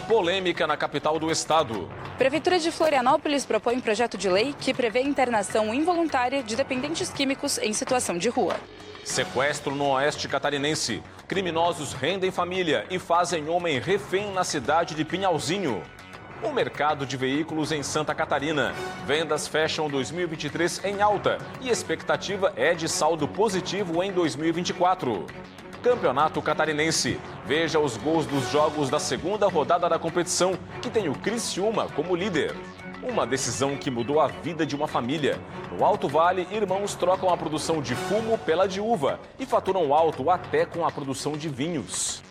polêmica na capital do estado. Prefeitura de Florianópolis propõe um projeto de lei que prevê internação involuntária de dependentes químicos em situação de rua. Sequestro no oeste catarinense. Criminosos rendem família e fazem homem refém na cidade de Pinhalzinho. O mercado de veículos em Santa Catarina. Vendas fecham 2023 em alta e expectativa é de saldo positivo em 2024. Campeonato Catarinense. Veja os gols dos jogos da segunda rodada da competição, que tem o Criciúma como líder. Uma decisão que mudou a vida de uma família. No Alto Vale, irmãos trocam a produção de fumo pela de uva e faturam alto até com a produção de vinhos.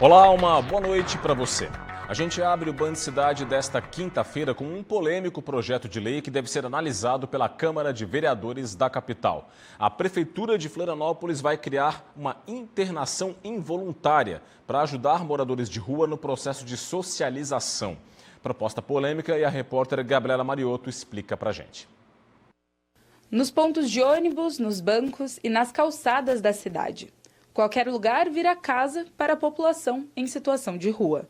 Olá, uma boa noite para você. A gente abre o Band Cidade desta quinta-feira com um polêmico projeto de lei que deve ser analisado pela Câmara de Vereadores da capital. A Prefeitura de Florianópolis vai criar uma internação involuntária para ajudar moradores de rua no processo de socialização. Proposta polêmica e a repórter Gabriela Mariotto explica para a gente. Nos pontos de ônibus, nos bancos e nas calçadas da cidade. Qualquer lugar vira casa para a população em situação de rua.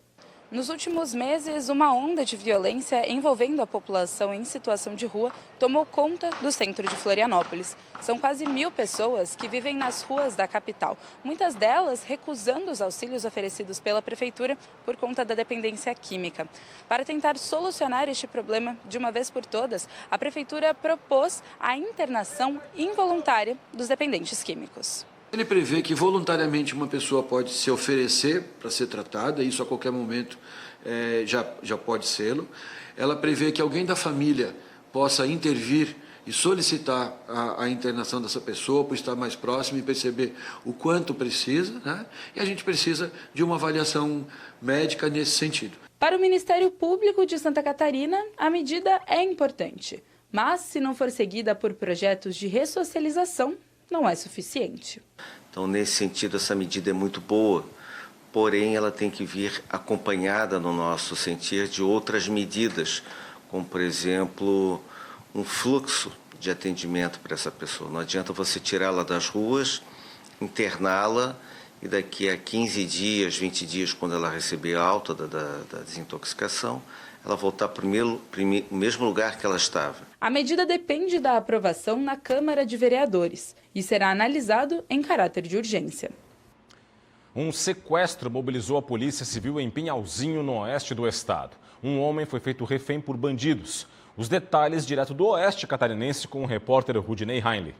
Nos últimos meses, uma onda de violência envolvendo a população em situação de rua tomou conta do centro de Florianópolis. São quase 1.000 pessoas que vivem nas ruas da capital, muitas delas recusando os auxílios oferecidos pela Prefeitura por conta da dependência química. Para tentar solucionar este problema de uma vez por todas, a Prefeitura propôs a internação involuntária dos dependentes químicos. Ele prevê que voluntariamente uma pessoa pode se oferecer para ser tratada, isso a qualquer momento já pode sê-lo. Ela prevê que alguém da família possa intervir e solicitar a internação dessa pessoa, por estar mais próximo e perceber o quanto precisa, né? E a gente precisa de uma avaliação médica nesse sentido. Para o Ministério Público de Santa Catarina, a medida é importante, mas se não for seguida por projetos de ressocialização, não é suficiente. Então, nesse sentido, essa medida é muito boa, porém ela tem que vir acompanhada, no nosso sentir, de outras medidas, como, por exemplo, um fluxo de atendimento para essa pessoa. Não adianta você tirá-la das ruas, interná-la e daqui a 15 dias, 20 dias, quando ela receber a alta da desintoxicação, ela voltar para o mesmo lugar que ela estava. A medida depende da aprovação na Câmara de Vereadores e será analisado em caráter de urgência. Um sequestro mobilizou a Polícia Civil em Pinhalzinho, no oeste do estado. Um homem foi feito refém por bandidos. Os detalhes direto do oeste catarinense com o repórter Rudinei Heinle.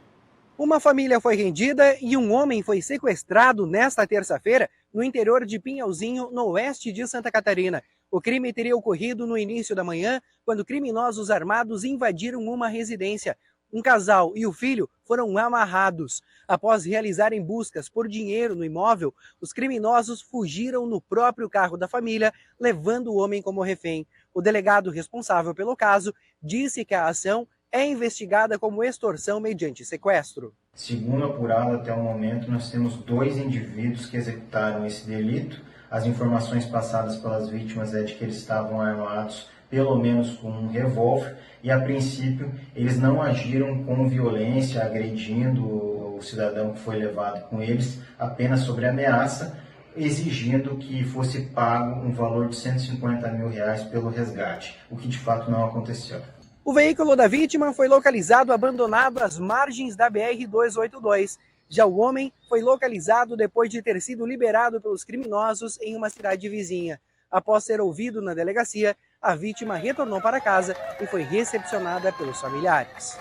Uma família foi rendida e um homem foi sequestrado nesta terça-feira no interior de Pinhalzinho, no oeste de Santa Catarina. O crime teria ocorrido no início da manhã, quando criminosos armados invadiram uma residência. Um casal e o filho foram amarrados. Após realizarem buscas por dinheiro no imóvel, os criminosos fugiram no próprio carro da família, levando o homem como refém. O delegado responsável pelo caso disse que a ação é investigada como extorsão mediante sequestro. Segundo apurado até o momento, nós temos 2 indivíduos que executaram esse delito. As informações passadas pelas vítimas é de que eles estavam armados pelo menos com um revólver e, a princípio, eles não agiram com violência, agredindo o cidadão que foi levado com eles, apenas sobre ameaça, exigindo que fosse pago um valor de R$150 mil pelo resgate, o que de fato não aconteceu. O veículo da vítima foi localizado abandonado às margens da BR-282. Já o homem foi localizado depois de ter sido liberado pelos criminosos em uma cidade vizinha. Após ser ouvido na delegacia, a vítima retornou para casa e foi recepcionada pelos familiares.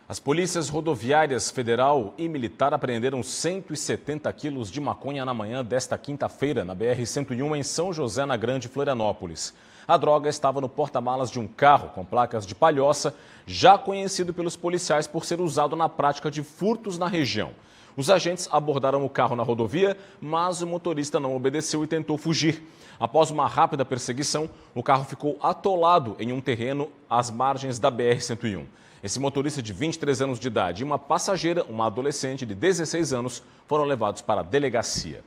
As polícias rodoviárias federal e militar apreenderam 170 quilos de maconha na manhã desta quinta-feira, na BR-101, em São José, na Grande Florianópolis. A droga estava no porta-malas de um carro com placas de Palhoça, já conhecido pelos policiais por ser usado na prática de furtos na região. Os agentes abordaram o carro na rodovia, mas o motorista não obedeceu e tentou fugir. Após uma rápida perseguição, o carro ficou atolado em um terreno às margens da BR-101. Esse motorista de 23 anos de idade e uma passageira, uma adolescente de 16 anos, foram levados para a delegacia.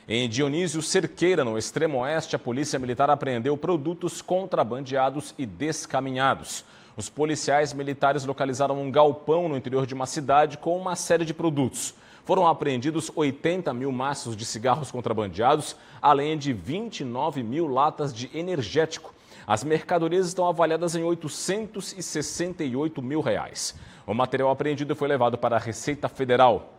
Em Dionísio Cerqueira, no extremo oeste, a polícia militar apreendeu produtos contrabandeados e descaminhados. Os policiais militares localizaram um galpão no interior de uma cidade com uma série de produtos. Foram apreendidos 80 mil maços de cigarros contrabandeados, além de 29 mil latas de energético. As mercadorias estão avaliadas em R$ 868 mil. O material apreendido foi levado para a Receita Federal.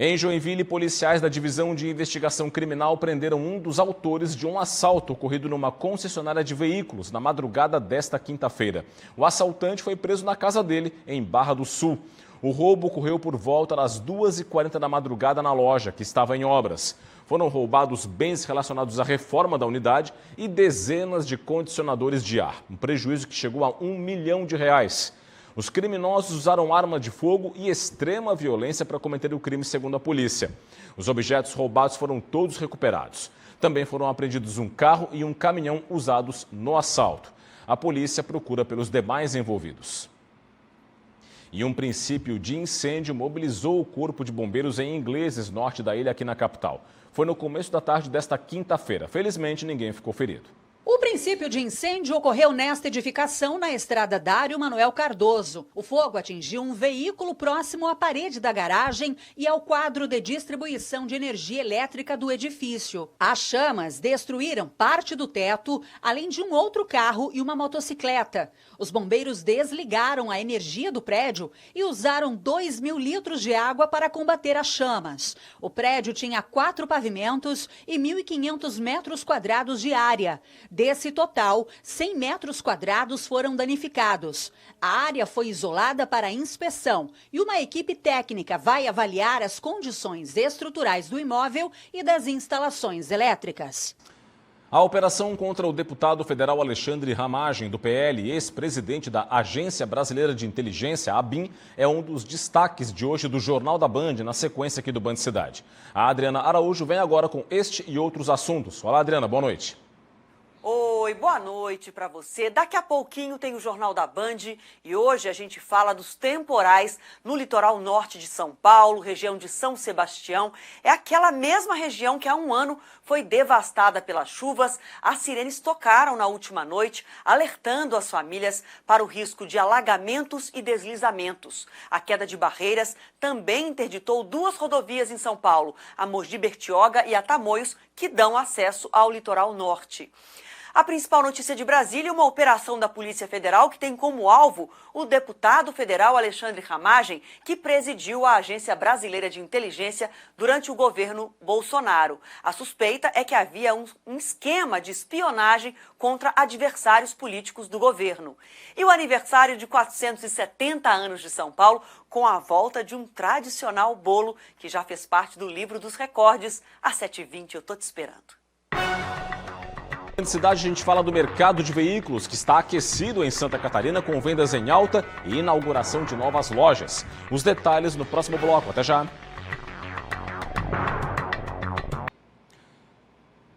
Em Joinville, policiais da Divisão de Investigação Criminal prenderam um dos autores de um assalto ocorrido numa concessionária de veículos na madrugada desta quinta-feira. O assaltante foi preso na casa dele, em Barra do Sul. O roubo ocorreu por volta das 2h40 da madrugada na loja, que estava em obras. Foram roubados bens relacionados à reforma da unidade e dezenas de condicionadores de ar, um prejuízo que chegou a R$ 1 milhão. Os criminosos usaram arma de fogo e extrema violência para cometer o crime, segundo a polícia. Os objetos roubados foram todos recuperados. Também foram apreendidos um carro e um caminhão usados no assalto. A polícia procura pelos demais envolvidos. E um princípio de incêndio mobilizou o Corpo de Bombeiros em Ingleses, norte da ilha, aqui na capital. Foi no começo da tarde desta quinta-feira. Felizmente, ninguém ficou ferido. O princípio de incêndio ocorreu nesta edificação na estrada Dário Manuel Cardoso. O fogo atingiu um veículo próximo à parede da garagem e ao quadro de distribuição de energia elétrica do edifício. As chamas destruíram parte do teto, além de um outro carro e uma motocicleta. Os bombeiros desligaram a energia do prédio e usaram 2.000 litros de água para combater as chamas. O prédio tinha 4 pavimentos e 1.500 metros quadrados de área. Desse total, 100 metros quadrados foram danificados. A área foi isolada para inspeção e uma equipe técnica vai avaliar as condições estruturais do imóvel e das instalações elétricas. A operação contra o deputado federal Alexandre Ramagem, do PL, ex-presidente da Agência Brasileira de Inteligência, ABIN, é um dos destaques de hoje do Jornal da Band, na sequência aqui do Band Cidade. A Adriana Araújo vem agora com este e outros assuntos. Olá, Adriana, boa noite. Oi, boa noite para você. Daqui a pouquinho tem o Jornal da Band e hoje a gente fala dos temporais no litoral norte de São Paulo, região de São Sebastião. É aquela mesma região que há um ano foi devastada pelas chuvas. As sirenes tocaram na última noite, alertando as famílias para o risco de alagamentos e deslizamentos. A queda de barreiras também interditou 2 rodovias em São Paulo, a Mogi Bertioga e a Tamoios, que dão acesso ao litoral norte. A principal notícia de Brasília é uma operação da Polícia Federal que tem como alvo o deputado federal Alexandre Ramagem, que presidiu a Agência Brasileira de Inteligência durante o governo Bolsonaro. A suspeita é que havia um esquema de espionagem contra adversários políticos do governo. E o aniversário de 470 anos de São Paulo, com a volta de um tradicional bolo que já fez parte do livro dos recordes. Às 7h20 eu tô te esperando. Na cidade, a gente fala do mercado de veículos, que está aquecido em Santa Catarina, com vendas em alta e inauguração de novas lojas. Os detalhes no próximo bloco. Até já!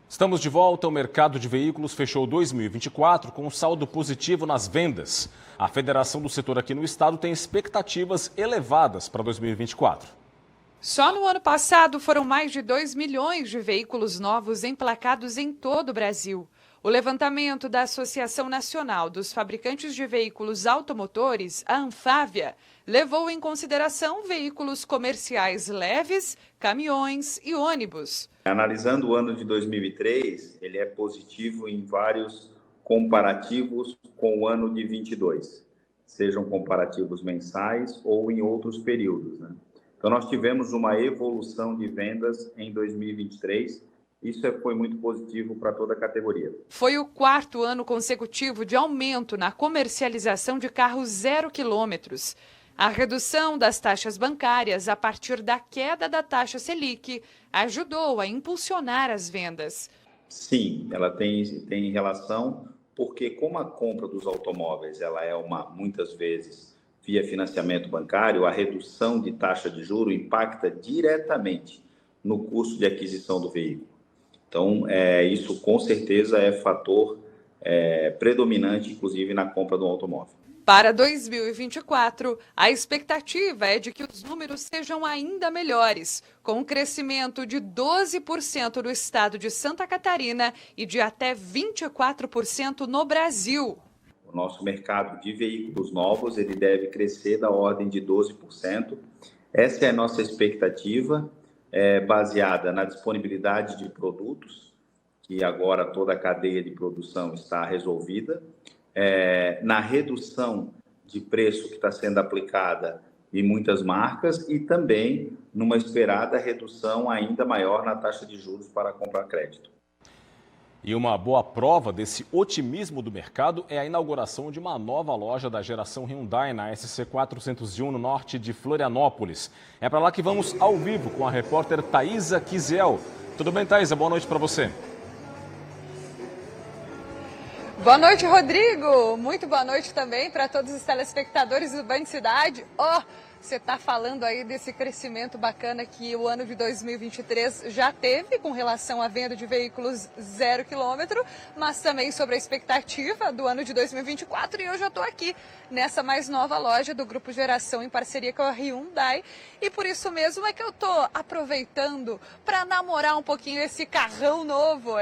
Estamos de volta. O mercado de veículos fechou 2024 com um saldo positivo nas vendas. A federação do setor aqui no estado tem expectativas elevadas para 2024. Só no ano passado foram mais de 2 milhões de veículos novos emplacados em todo o Brasil. O levantamento da Associação Nacional dos Fabricantes de Veículos Automotores, a Anfávia, levou em consideração veículos comerciais leves, caminhões e ônibus. Analisando o ano de 2003, ele é positivo em vários comparativos com o ano de 22, sejam comparativos mensais ou em outros períodos, né? Então, nós tivemos uma evolução de vendas em 2023. Isso foi muito positivo para toda a categoria. Foi o 4º ano consecutivo de aumento na comercialização de carros 0 quilômetros. A redução das taxas bancárias a partir da queda da taxa Selic ajudou a impulsionar as vendas. Sim, ela tem relação, porque como a compra dos automóveis ela é muitas vezes via financiamento bancário, a redução de taxa de juros impacta diretamente no custo de aquisição do veículo. Então, isso com certeza é fator predominante, inclusive, na compra do automóvel. Para 2024, a expectativa é de que os números sejam ainda melhores, com um crescimento de 12% no estado de Santa Catarina e de até 24% no Brasil. O nosso mercado de veículos novos ele deve crescer da ordem de 12%. Essa é a nossa expectativa, baseada na disponibilidade de produtos, que agora toda a cadeia de produção está resolvida, na redução de preço que está sendo aplicada em muitas marcas e também numa esperada redução ainda maior na taxa de juros para comprar crédito. E uma boa prova desse otimismo do mercado é a inauguração de uma nova loja da geração Hyundai na SC 401, no norte de Florianópolis. É para lá que vamos ao vivo com a repórter Thaisa Kizel. Tudo bem, Thaisa? Boa noite para você. Boa noite, Rodrigo. Muito boa noite também para todos os telespectadores do Band Cidade. Você está falando aí desse crescimento bacana que o ano de 2023 já teve com relação à venda de veículos 0 km, mas também sobre a expectativa do ano de 2024. E eu já estou aqui nessa mais nova loja do Grupo Geração em parceria com a Hyundai. E por isso mesmo é que eu estou aproveitando para namorar um pouquinho esse carrão novo,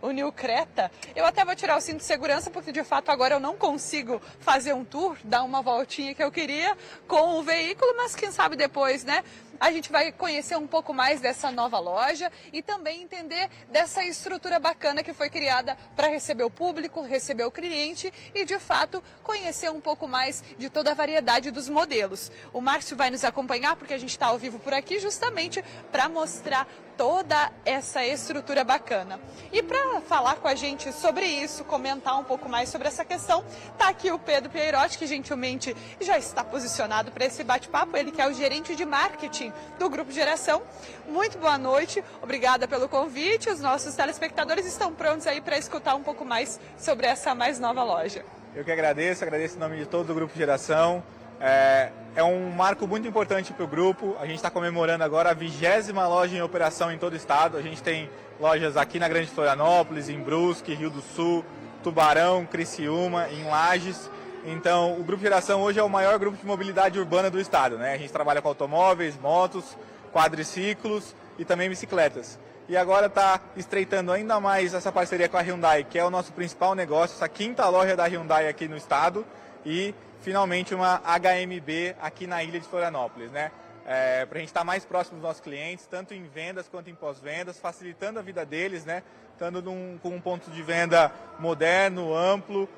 o New Creta. Eu até vou tirar o cinto de segurança porque de fato agora eu não consigo fazer um tour, dar uma voltinha que eu queria com o veículo, mas quem sabe depois, né? A gente vai conhecer um pouco mais dessa nova loja e também entender dessa estrutura bacana que foi criada para receber o público, receber o cliente e, de fato, conhecer um pouco mais de toda a variedade dos modelos. O Márcio vai nos acompanhar porque a gente está ao vivo por aqui justamente para mostrar toda essa estrutura bacana. E para falar com a gente sobre isso, comentar um pouco mais sobre essa questão, está aqui o Pedro Pierotti, que gentilmente já está posicionado para esse bate-papo, ele que é o gerente de marketing do Grupo Geração. Muito boa noite, obrigada pelo convite. Os nossos telespectadores estão prontos aí para escutar um pouco mais sobre essa mais nova loja. Eu que agradeço em nome de todo o Grupo Geração. É um marco muito importante para o grupo. A gente está comemorando agora a 20ª loja em operação em todo o estado. A gente tem lojas aqui na Grande Florianópolis, em Brusque, Rio do Sul, Tubarão, Criciúma, em Lages. Então, o Grupo Geração hoje é o maior grupo de mobilidade urbana do estado, né? A gente trabalha com automóveis, motos, quadriciclos e também bicicletas. E agora está estreitando ainda mais essa parceria com a Hyundai, que é o nosso principal negócio, essa 5ª loja da Hyundai aqui no estado e finalmente uma HMB aqui na ilha de Florianópolis, né? Para a gente estar mais próximo dos nossos clientes, tanto em vendas quanto em pós-vendas, facilitando a vida deles, né? Estando com um ponto de venda moderno, amplo,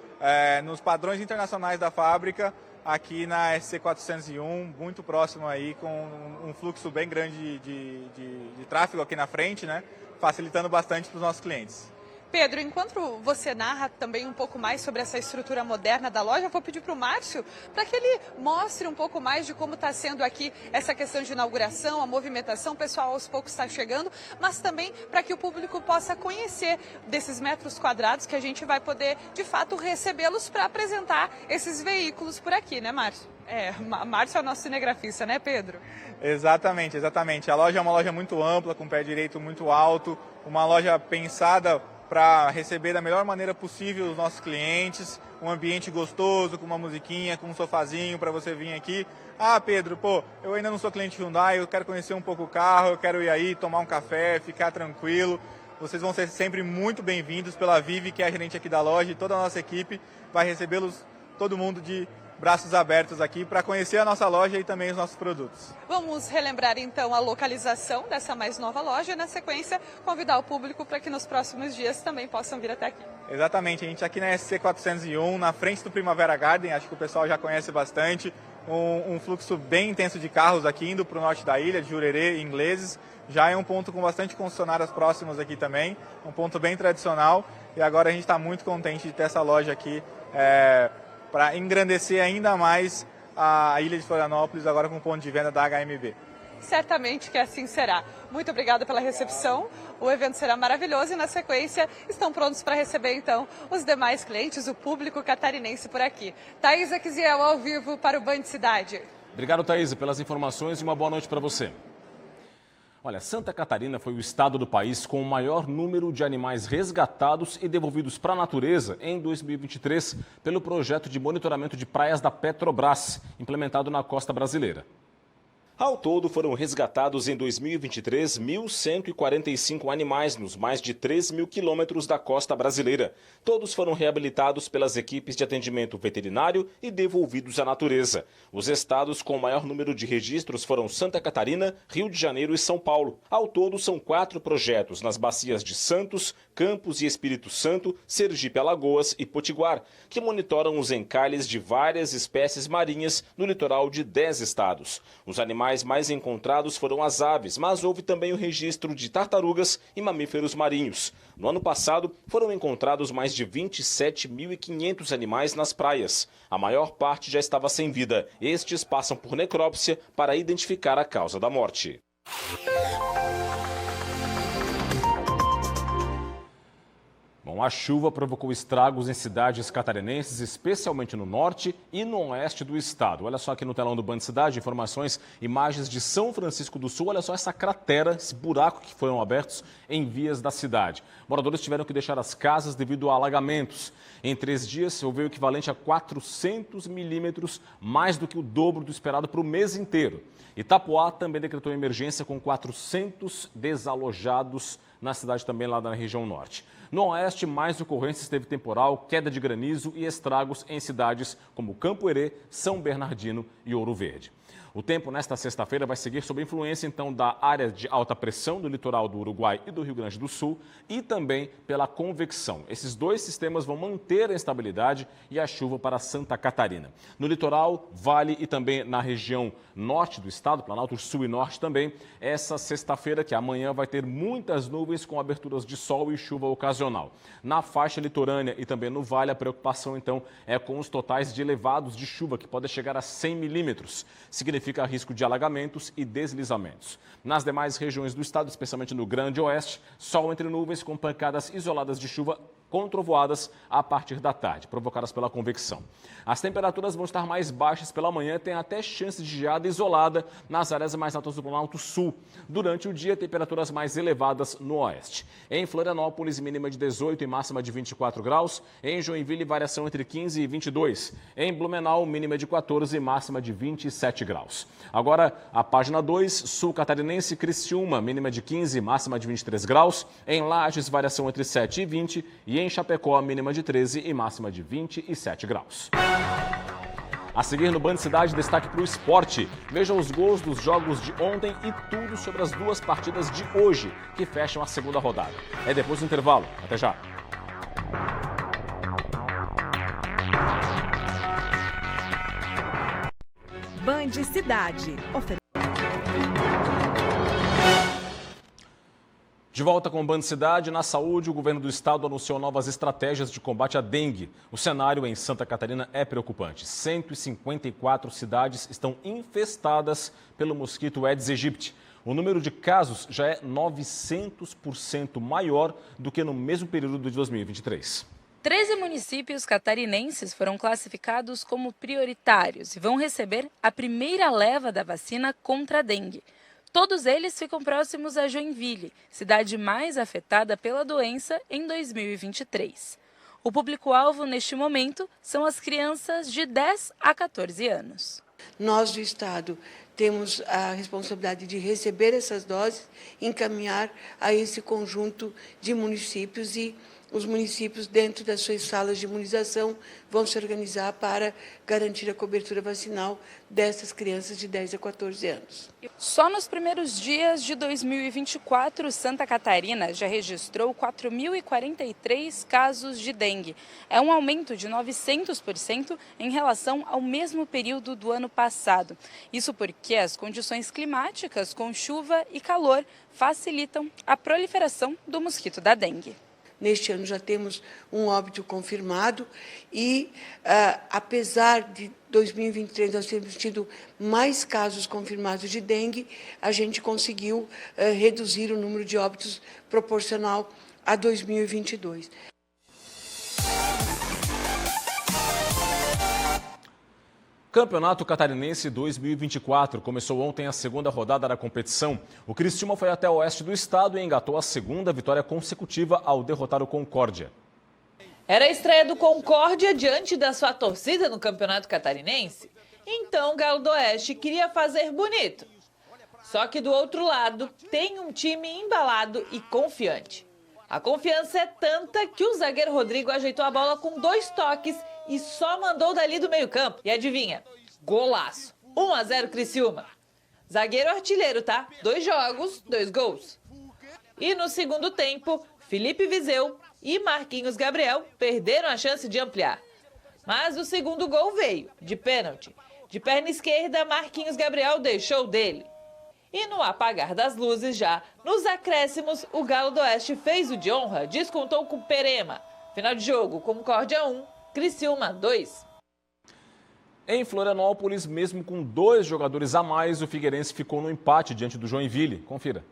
nos padrões internacionais da fábrica, aqui na SC 401, muito próximo aí, com um fluxo bem grande de tráfego aqui na frente, né? Facilitando bastante para os nossos clientes. Pedro, enquanto você narra também um pouco mais sobre essa estrutura moderna da loja, eu vou pedir para o Márcio para que ele mostre um pouco mais de como está sendo aqui essa questão de inauguração, a movimentação, o pessoal aos poucos está chegando, mas também para que o público possa conhecer desses metros quadrados que a gente vai poder, de fato, recebê-los para apresentar esses veículos por aqui, né, Márcio? Márcio é o nosso cinegrafista, né, Pedro? Exatamente. A loja é uma loja muito ampla, com pé direito muito alto, uma loja pensada para receber da melhor maneira possível os nossos clientes, um ambiente gostoso, com uma musiquinha, com um sofazinho para você vir aqui. Pedro, eu ainda não sou cliente Hyundai, eu quero conhecer um pouco o carro, eu quero ir aí tomar um café, ficar tranquilo. Vocês vão ser sempre muito bem-vindos pela Vivi, que é a gerente aqui da loja, e toda a nossa equipe vai recebê-los, todo mundo de braços abertos aqui para conhecer a nossa loja e também os nossos produtos. Vamos relembrar então a localização dessa mais nova loja e na sequência convidar o público para que nos próximos dias também possam vir até aqui. Exatamente, a gente aqui na SC 401, na frente do Primavera Garden, acho que o pessoal já conhece bastante, um fluxo bem intenso de carros aqui indo para o norte da ilha, de Jurerê, ingleses, já é um ponto com bastante concessionárias próximas aqui também, um ponto bem tradicional e agora a gente está muito contente de ter essa loja aqui para engrandecer ainda mais a ilha de Florianópolis, agora com o ponto de venda da HMB. Certamente que assim será. Muito obrigada pela recepção, o evento será maravilhoso e na sequência estão prontos para receber então os demais clientes, o público catarinense por aqui. Thaisa Kizel ao vivo para o Band Cidade. Obrigado, Thaisa, pelas informações e uma boa noite para você. Olha, Santa Catarina foi o estado do país com o maior número de animais resgatados e devolvidos para a natureza em 2023 pelo projeto de monitoramento de praias da Petrobras, implementado na costa brasileira. Ao todo, foram resgatados em 2023 1.145 animais nos mais de 3 mil quilômetros da costa brasileira. Todos foram reabilitados pelas equipes de atendimento veterinário e devolvidos à natureza. Os estados com o maior número de registros foram Santa Catarina, Rio de Janeiro e São Paulo. Ao todo, são 4 projetos nas bacias de Santos, Campos e Espírito Santo, Sergipe, Alagoas e Potiguar, que monitoram os encalhes de várias espécies marinhas no litoral de 10 estados. Os animais mais encontrados foram as aves, mas houve também o registro de tartarugas e mamíferos marinhos. No ano passado, foram encontrados mais de 27.500 animais nas praias. A maior parte já estava sem vida. Estes passam por necrópsia para identificar a causa da morte. Bom, a chuva provocou estragos em cidades catarinenses, especialmente no norte e no oeste do estado. Olha só aqui no telão do Band Cidade, informações, imagens de São Francisco do Sul. Olha só essa cratera, esse buraco que foram abertos em vias da cidade. Moradores tiveram que deixar as casas devido a alagamentos. Em 3 dias, houve o equivalente a 400 milímetros, mais do que o dobro do esperado para o mês inteiro. Itapoá também decretou emergência com 400 desalojados na cidade também lá na região norte. No oeste, mais ocorrências teve temporal, queda de granizo e estragos em cidades como Campo Herê, São Bernardino e Ouro Verde. O tempo nesta sexta-feira vai seguir sob influência, então, da área de alta pressão do litoral do Uruguai e do Rio Grande do Sul e também pela convecção. Esses 2 sistemas vão manter a instabilidade e a chuva para Santa Catarina. No litoral, vale e também na região norte do estado, Planalto Sul e Norte também, essa sexta-feira, que amanhã, vai ter muitas nuvens com aberturas de sol e chuva ocasional. Na faixa litorânea e também no vale, a preocupação, então, é com os totais de elevados de chuva, que podem chegar a 100 milímetros. Significa risco de alagamentos e deslizamentos. Nas demais regiões do estado, especialmente no Grande Oeste, sol entre nuvens com pancadas isoladas de chuva com trovoadas a partir da tarde, provocadas pela convecção. As temperaturas vão estar mais baixas pela manhã, tem até chance de geada isolada nas áreas mais altas do Planalto Sul. Durante o dia, temperaturas mais elevadas no oeste. Em Florianópolis, mínima de 18 e máxima de 24 graus. Em Joinville, variação entre 15 e 22. Em Blumenau, mínima de 14 e máxima de 27 graus. Agora, a página 2, Sul Catarinense, Criciúma, mínima de 15 e máxima de 23 graus. Em Lages, variação entre 7 e 20. E em Chapecó, mínima de 13 e máxima de 27 graus. A seguir no Band Cidade, destaque para o esporte. Veja os gols dos jogos de ontem e tudo sobre as 2 partidas de hoje, que fecham a segunda rodada. É depois do intervalo. Até já. Band Cidade. De volta com o Band Cidade, na saúde, o governo do estado anunciou novas estratégias de combate à dengue. O cenário em Santa Catarina é preocupante. 154 cidades estão infestadas pelo mosquito Aedes aegypti. O número de casos já é 900% maior do que no mesmo período de 2023. 13 municípios catarinenses foram classificados como prioritários e vão receber a primeira leva da vacina contra a dengue. Todos eles ficam próximos a Joinville, cidade mais afetada pela doença em 2023. O público-alvo neste momento são as crianças de 10 a 14 anos. Nós do Estado temos a responsabilidade de receber essas doses, encaminhar a esse conjunto de municípios e os municípios, dentro das suas salas de imunização, vão se organizar para garantir a cobertura vacinal dessas crianças de 10 a 14 anos. Só nos primeiros dias de 2024, Santa Catarina já registrou 4.043 casos de dengue. É um aumento de 900% em relação ao mesmo período do ano passado. Isso porque as condições climáticas, com chuva e calor, facilitam a proliferação do mosquito da dengue. Neste ano já temos um óbito confirmado e, apesar de 2023 nós termos tido mais casos confirmados de dengue, a gente conseguiu reduzir o número de óbitos proporcional a 2022. Campeonato Catarinense 2024 começou ontem a segunda rodada da competição. O Criciúma foi até o oeste do estado e engatou a segunda vitória consecutiva ao derrotar o Concórdia. Era a estreia do Concórdia diante da sua torcida no Campeonato Catarinense. Então o Galo do Oeste queria fazer bonito. Só que do outro lado tem um time embalado e confiante. A confiança é tanta que o zagueiro Rodrigo ajeitou a bola com 2 toques e só mandou dali do meio-campo. E adivinha? Golaço. 1-0 Criciúma. Zagueiro artilheiro, tá? 2 jogos, 2 gols. E no segundo tempo, Felipe Viseu e Marquinhos Gabriel perderam a chance de ampliar. Mas o segundo gol veio, de pênalti. De perna esquerda, Marquinhos Gabriel deixou dele. E no apagar das luzes já, nos acréscimos, o Galo do Oeste fez o de honra, descontou com Perema. Final de jogo, Concórdia 1, Criciúma 2. Em Florianópolis, mesmo com 2 jogadores a mais, o Figueirense ficou no empate diante do Joinville. Confira.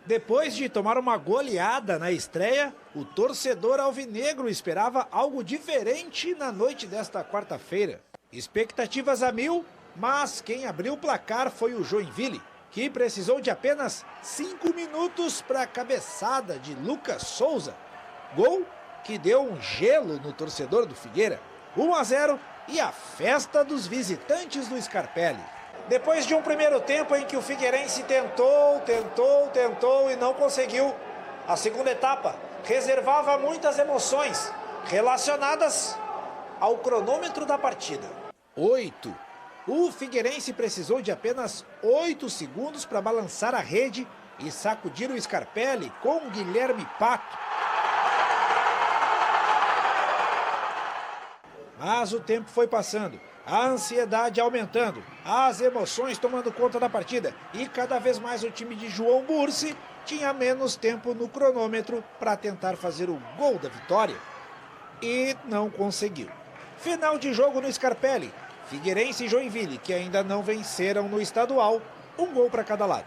Depois de tomar uma goleada na estreia, o torcedor alvinegro esperava algo diferente na noite desta quarta-feira. Expectativas a 1000, mas quem abriu o placar foi o Joinville, que precisou de apenas 5 minutos para a cabeçada de Lucas Souza. Gol que deu um gelo no torcedor do Figueira. 1-0 e a festa dos visitantes do Scarpelli. Depois de um primeiro tempo em que o Figueirense tentou e não conseguiu, a segunda etapa reservava muitas emoções relacionadas ao cronômetro da partida. 8. O Figueirense precisou de apenas 8 segundos para balançar a rede e sacudir o Scarpelli com Guilherme Pato. Mas o tempo foi passando, a ansiedade aumentando, as emoções tomando conta da partida e cada vez mais o time de João Bursi tinha menos tempo no cronômetro para tentar fazer o gol da vitória. E não conseguiu. Final de jogo no Scarpelli. Figueirense e Joinville, que ainda não venceram no estadual, 1 gol para cada lado.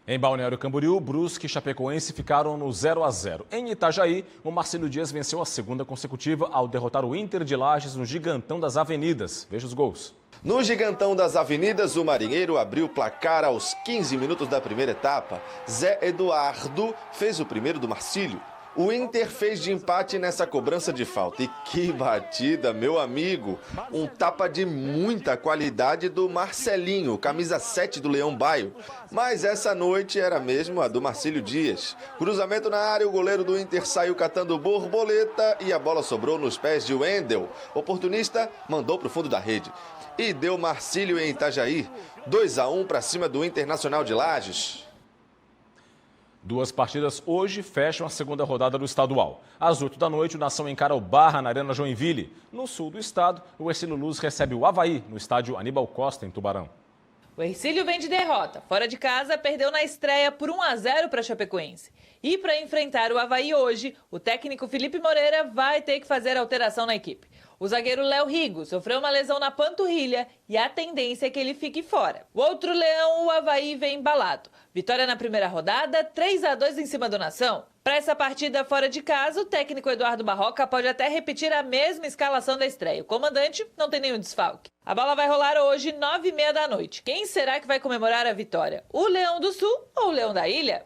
Em Balneário Camboriú, Brusque e Chapecoense ficaram no 0-0. Em Itajaí, o Marcílio Dias venceu a segunda consecutiva ao derrotar o Inter de Lages no Gigantão das Avenidas. Veja os gols. No Gigantão das Avenidas, o Marinheiro abriu o placar aos 15 minutos da primeira etapa. Zé Eduardo fez o primeiro do Marcílio. O Inter fez de empate nessa cobrança de falta. E que batida, meu amigo! Um tapa de muita qualidade do Marcelinho, camisa 7 do Leão Baio. Mas essa noite era mesmo a do Marcílio Dias. Cruzamento na área, o goleiro do Inter saiu catando borboleta e a bola sobrou nos pés de Wendel. Oportunista mandou para o fundo da rede. E deu Marcílio em Itajaí. 2-1 para cima do Internacional de Lages. 2 partidas hoje fecham a segunda rodada do estadual. Às 8 da noite, o Nação encara o Barra na Arena Joinville. No sul do estado, o Hercílio Luz recebe o Avaí no estádio Aníbal Costa, em Tubarão. O Hercílio vem de derrota. Fora de casa, perdeu na estreia por 1-0 para a Chapecoense. E para enfrentar o Avaí hoje, o técnico Felipe Moreira vai ter que fazer alteração na equipe. O zagueiro Léo Rigo sofreu uma lesão na panturrilha e a tendência é que ele fique fora. O outro leão, o Avaí, vem embalado. Vitória na primeira rodada, 3-2 em cima do Nação. Para essa partida fora de casa, o técnico Eduardo Barroca pode até repetir a mesma escalação da estreia. O comandante não tem nenhum desfalque. A bola vai rolar hoje, 9h30 da noite. Quem será que vai comemorar a vitória? O Leão do Sul ou o Leão da Ilha?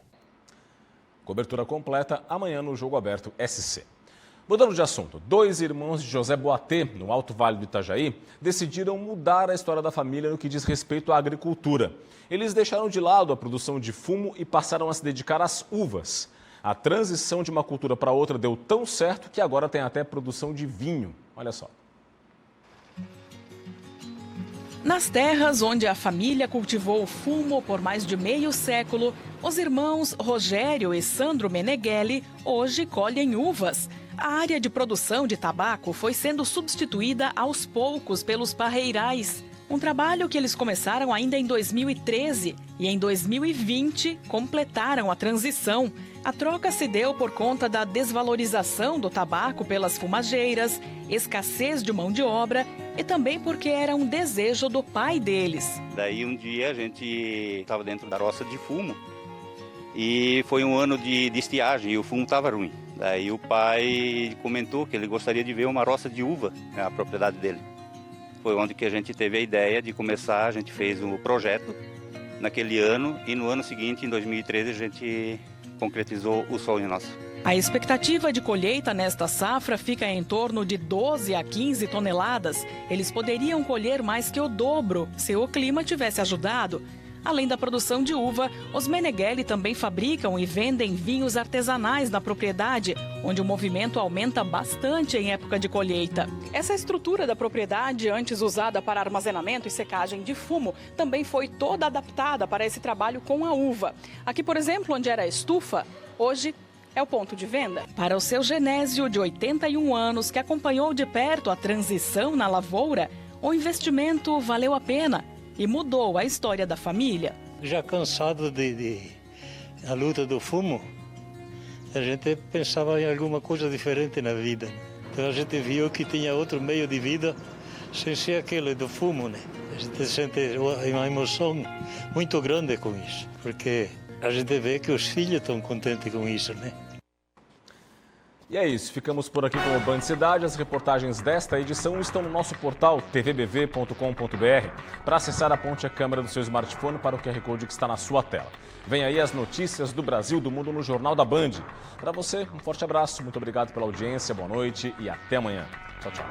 Cobertura completa amanhã no Jogo Aberto SC. Mudando de assunto, 2 irmãos de José Boatê, no Alto Vale do Itajaí, decidiram mudar a história da família no que diz respeito à agricultura. Eles deixaram de lado a produção de fumo e passaram a se dedicar às uvas. A transição de uma cultura para outra deu tão certo que agora tem até produção de vinho. Olha só. Nas terras onde a família cultivou o fumo por mais de meio século, os irmãos Rogério e Sandro Meneghelli hoje colhem uvas. A área de produção de tabaco foi sendo substituída aos poucos pelos parreirais. Um trabalho que eles começaram ainda em 2013 e em 2020 completaram a transição. A troca se deu por conta da desvalorização do tabaco pelas fumageiras, escassez de mão de obra e também porque era um desejo do pai deles. Daí um dia a gente estava dentro da roça de fumo e foi um ano de estiagem e o fumo estava ruim. Daí o pai comentou que ele gostaria de ver uma roça de uva na propriedade dele. Foi onde que a gente teve a ideia de começar, a gente fez um projeto naquele ano e no ano seguinte, em 2013, a gente concretizou o sonho nosso. A expectativa de colheita nesta safra fica em torno de 12 a 15 toneladas. Eles poderiam colher mais que o dobro se o clima tivesse ajudado. Além da produção de uva, os Meneghelli também fabricam e vendem vinhos artesanais na propriedade, onde o movimento aumenta bastante em época de colheita. Essa estrutura da propriedade, antes usada para armazenamento e secagem de fumo, também foi toda adaptada para esse trabalho com a uva. Aqui, por exemplo, onde era a estufa, hoje é o ponto de venda. Para o seu Genésio, de 81 anos, que acompanhou de perto a transição na lavoura, o investimento valeu a pena e mudou a história da família. Já cansado da luta do fumo, a gente pensava em alguma coisa diferente na vida. Então a gente viu que tinha outro meio de vida sem ser aquele do fumo, né? A gente sente uma emoção muito grande com isso, porque a gente vê que os filhos estão contentes com isso, né? E é isso, ficamos por aqui com o Band Cidade. As reportagens desta edição estão no nosso portal tvbv.com.br. Para acessar, aponte a câmera do seu smartphone para o QR Code que está na sua tela. Vem aí as notícias do Brasil, do mundo no Jornal da Band. Para você, um forte abraço, muito obrigado pela audiência, boa noite e até amanhã. Tchau, tchau.